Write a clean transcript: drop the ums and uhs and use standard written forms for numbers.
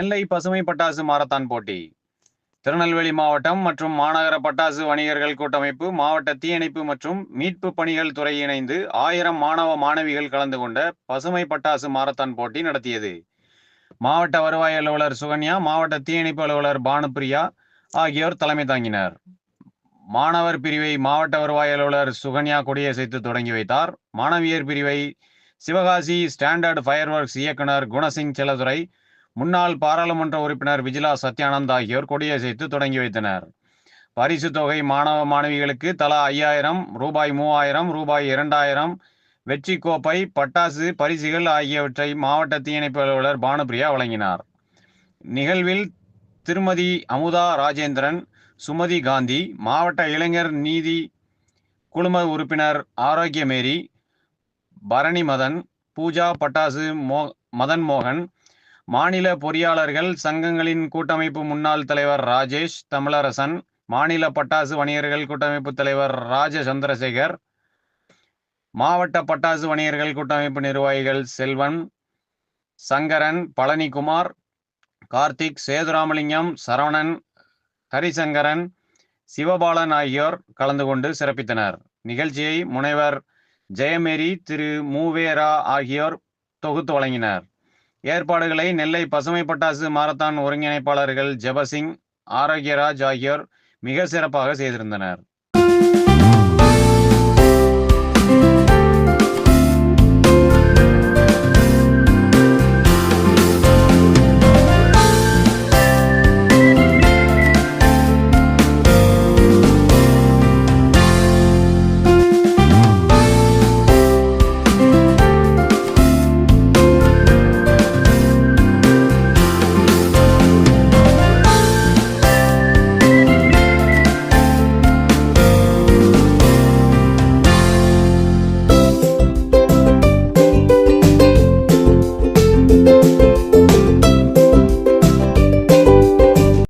நெல்லை பசுமை பட்டாசு மாரத்தான் போட்டி. திருநெல்வேலி மாவட்டம் மற்றும் மாநகர பட்டாசு வணிகர்கள் கூட்டமைப்பு, மாவட்ட தீயணைப்பு மற்றும் மீட்பு பணிகள் துறை இணைந்து 1000 மாணவ மாணவிகள் கலந்து கொண்ட பசுமை பட்டாசு மாரத்தான் போட்டி நடத்தியது. மாவட்ட வருவாய் அலுவலர் சுகன்யா, மாவட்ட தீயணைப்பு அலுவலர் பானுப்பிரியா ஆகியோர் தலைமை தாங்கினர். மாணவர் பிரிவை மாவட்ட வருவாய் அலுவலர் சுகன்யா கொடியசைத்து தொடங்கி வைத்தார். மாணவியர் பிரிவை சிவகாசி ஸ்டாண்டர்ட் ஃபயர் ஒர்க்ஸ் இயக்குனர் குணசிங் செல்லதுரை, முன்னாள் பாராளுமன்ற உறுப்பினர் விஜிலா சத்யானந்த் ஆகியோர் கொடியசைத்து தொடங்கி வைத்தனர். பரிசு தொகை மாணவ மாணவிகளுக்கு தலா 5000, ரூபாய் 3000, ரூபாய் 2000, வெற்றி கோப்பை, பட்டாசு, பரிசுகள் ஆகியவற்றை மாவட்ட தீயணைப்பு அலுவலர் பானுப்பிரியா வழங்கினார். நிகழ்வில் திருமதி அமுதா ராஜேந்திரன், சுமதி காந்தி, மாவட்ட இளைஞர் நீதி குழும உறுப்பினர் ஆரோக்கியமேரி, பரணி மதன், பூஜா பட்டாசு மதன் மோகன், மாநில பொறியாளர்கள் சங்கங்களின் கூட்டமைப்பு முன்னாள் தலைவர் ராஜேஷ் தமிழரசன், மாநில பட்டாசு வணிகர்கள் கூட்டமைப்பு தலைவர் ராஜ சந்திரசேகர், மாவட்ட பட்டாசு வணிகர்கள் கூட்டமைப்பு நிர்வாகிகள் செல்வன், சங்கரன், பழனிக்குமார், கார்த்திக், சேதுராமலிங்கம், சரவணன், ஹரிசங்கரன், சிவபாலன் ஆகியோர் கலந்து கொண்டு சிறப்பித்தனர். நிகழ்ச்சியை முனைவர் ஜெயமேரி, திரு மூவேரா ஆகியோர் தொகுத்து வழங்கினர். ஏற்பாடுகளை நெல்லை பசுமை பட்டாசு மாரத்தான் ஒருங்கிணைப்பாளர்கள் ஜெபசிங், ஆரோக்கியராஜ் ஆகியோர் மிக சிறப்பாக செய்திருந்தனர்.